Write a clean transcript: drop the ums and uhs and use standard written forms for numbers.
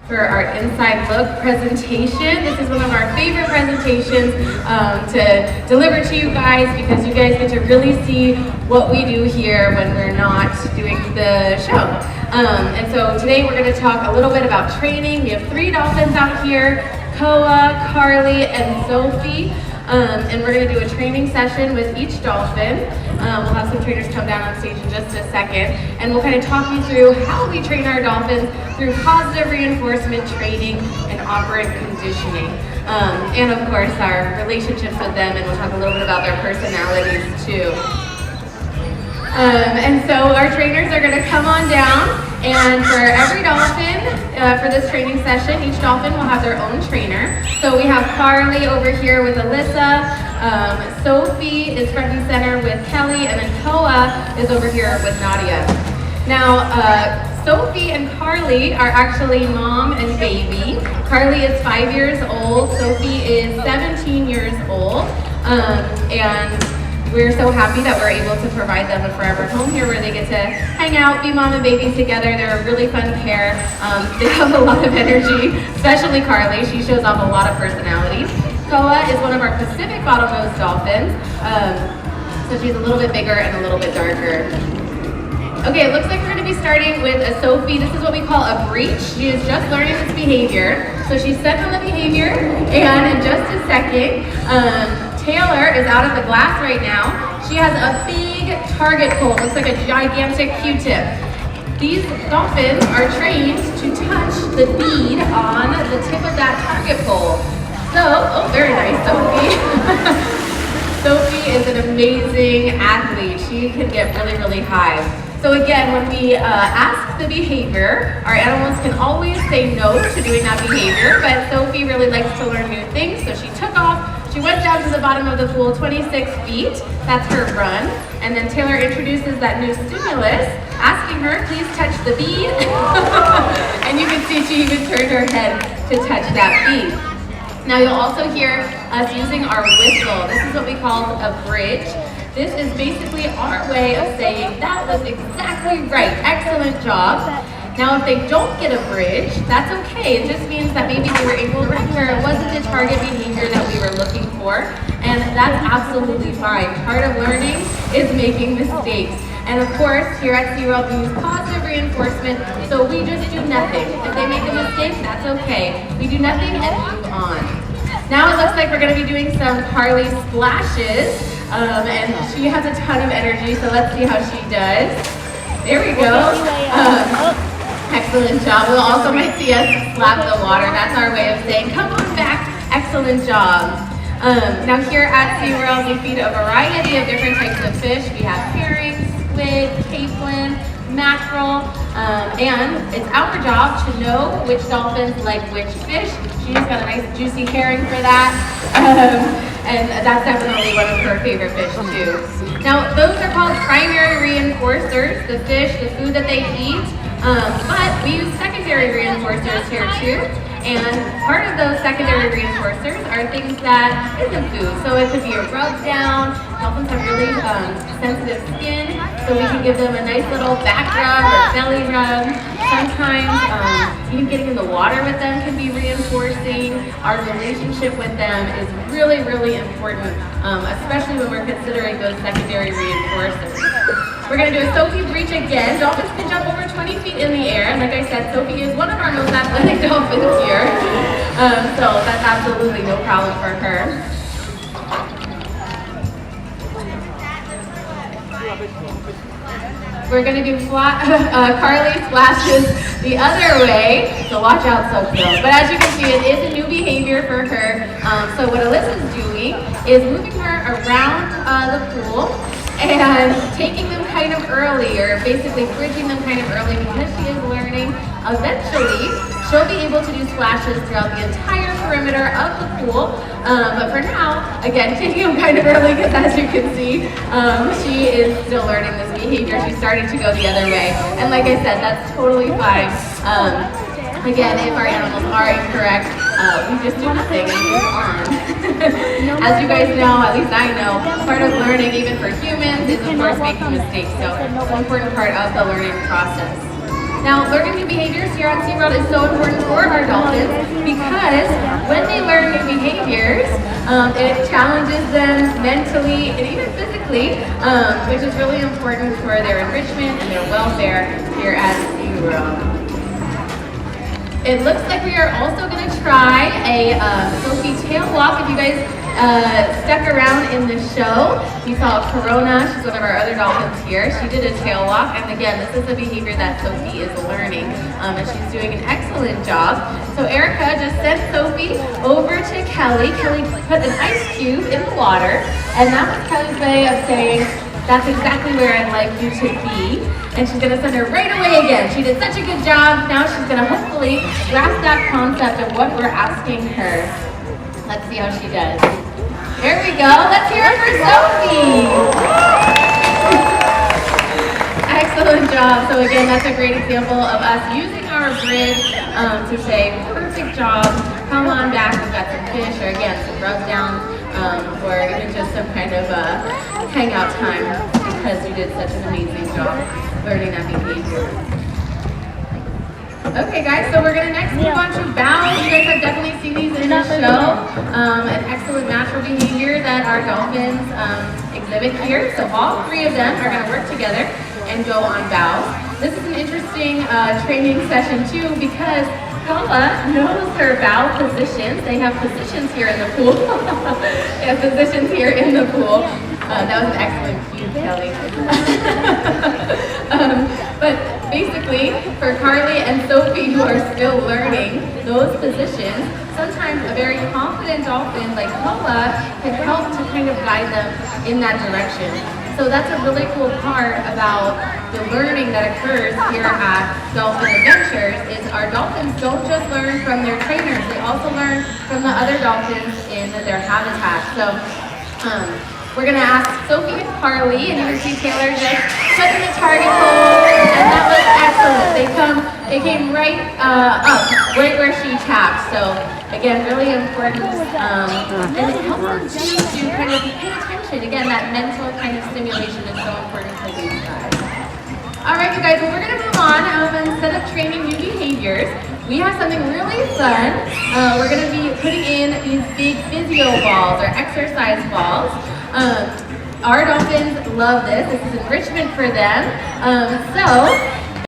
for our inside look presentation. This is one of our favorite presentations to deliver to you guys because you guys get to really see what we do here when we're not doing the show. And so today we're going to talk a little bit about training. We have 3 dolphins out here, Koa, Karli, and Sofi. And we're going to do a training session with each dolphin. We'll have some trainers come down on stage in just a second, and we'll kind of talk you through how we train our dolphins through positive reinforcement training and operant conditioning. And of course, our relationships with them, and we'll talk a little bit about their personalities too. And so our trainers are going to come on down, and for every dolphin, for this training session, each dolphin will have their own trainer. So we have Karli over here with Alyssa, Sofi is front and center with Kelly, and then Koa is over here with Nadia. Now, Sofi and Karli are actually mom and baby. Karli is 5 years old, Sofi is 17 years old, and we're so happy that we're able to provide them a forever home here where they get to hang out, be mom and baby together. They're a really fun pair. They have a lot of energy, especially Karli. She shows off a lot of personality. Koa is one of our Pacific bottlenose dolphins. So she's a little bit bigger and a little bit darker. Okay, it looks like we're going to be starting with a Sofi. This is what we call a breach. She is just learning this behavior. So she's set on the behavior, and in just a second, Taylor is out of the glass right now. She has a big target pole. Looks like a gigantic Q-tip. These dolphins are trained to touch the bead on the tip of that target pole. So, oh, very nice, Sofi. Sofi is an amazing athlete. She can get really, really high. So again, when we ask the behavior, our animals can always say no to doing that behavior, but Sofi really likes to learn new things, so she took off. She went down to the bottom of the pool 26 feet, that's her run, and then Taylor introduces that new stimulus, asking her, please touch the bead, and you can see she even turned her head to touch that bead. Now you'll also hear us using our whistle. This is what we call a bridge. This is basically our way of saying, that was exactly right, excellent job. Now, if they don't get a bridge, that's okay. It just means that maybe they were able to remember it wasn't the target behavior that we were looking for, and that's absolutely fine. Part of learning is making mistakes. And of course, here at SeaWorld, we use positive reinforcement, so we just do nothing. If they make a mistake, that's okay. We do nothing and move on. Now it looks like we're going to be doing some Karli splashes, and she has a ton of energy, so let's see how she does. There we go. Excellent job. We'll also might see us slap the water. That's our way of saying, come on back, excellent job. Now here at SeaWorld, we feed a variety of different types of fish. We have herring, squid, capelin, mackerel, and it's our job to know which dolphins like which fish. She's got a nice juicy herring for that. And that's definitely one of her favorite fish too. Now those are called primary reinforcers, the fish, the food that they eat. But we use secondary reinforcers here too, and part of those secondary reinforcers are things that isn't food. So it could be a rub down. Dolphins have really sensitive skin, so we can give them a nice little back rub or belly rub. Sometimes even getting in the water with them can be reinforcing. Our relationship with them is really, really important, especially when we're considering those secondary reinforcers. We're going to do a Sofi breach again. Dolphins can jump over 20 feet in the air. And like I said, Sofi is one of our most athletic dolphins here. So that's absolutely no problem for her. We're going to do Karli splashes the other way, so watch out, Sofi. But as you can see, it is a new behavior for her. So what Alyssa's doing is moving her around the pool and taking them kind of early, or basically bridging them kind of early because she is learning. Eventually, she'll be able to do splashes throughout the entire perimeter of the pool. But for now, again, taking them kind of early because as you can see, she is still learning this behavior. She's starting to go the other way. And like I said, that's totally fine. Again, if our animals are incorrect, we just do nothing and move on. As you guys know, at least I know, part of learning, even for humans, is of course making mistakes. So it's an important part of the learning process. Now, learning new behaviors here at SeaWorld is so important for our It challenges them mentally and even physically, which is really important for their enrichment and their welfare here at SeaWorld. It looks like we are also going to try a Sofi tail walk. If you guys stuck around in the show, you saw Corona. She's one of our other dolphins here. She did a tail walk, and again, this is a behavior that Sofi is learning, and she's doing an excellent job. So Erica just sent Sofi over to Kelly. Kelly put an ice cube in the water, and that was Kelly's way of saying, that's exactly where I'd like you to be. And she's gonna send her right away again. She did such a good job. Now she's gonna hopefully grasp that concept of what we're asking her. Let's see how she does. There we go. Let's hear it for Sofi. Excellent job. So again, that's a great example of us using our bridge to say, perfect job. Come on back. We've got some fish, or again, some rub downs, or even just some kind of hangout time because you did such an amazing job learning that behavior. Okay guys, so we're going to next move on to bows. You guys have definitely seen these in the show. An excellent natural behavior that our dolphins exhibit here. So all three of them are going to work together and go on bows. This is an interesting training session too because Karli knows her bow positions. They have positions here in the pool. They have positions here in the pool. That was an excellent cue, Kelly. But basically, for Karli and Sofi, who are still learning those positions, sometimes a very confident dolphin like Karli can help to kind of guide them in that direction. So that's a really cool part about the learning that occurs here at Dolphin Adventures is our dolphins don't just learn from their trainers, they also learn from the other dolphins in their habitat. So we're going to ask Sofi and Karli, and you can see Taylor just putting the target pole, and that was excellent. They came right up, right where she tapped. So again, really important, and it helps them to kind of pay attention. Again, that mental kind of stimulation is so important for these guys. All right, you guys, well, we're going to move on. Instead of training new behaviors, we have something really fun. We're going to be putting in these big physio balls or exercise balls. Our dolphins love this. This is enrichment for them. So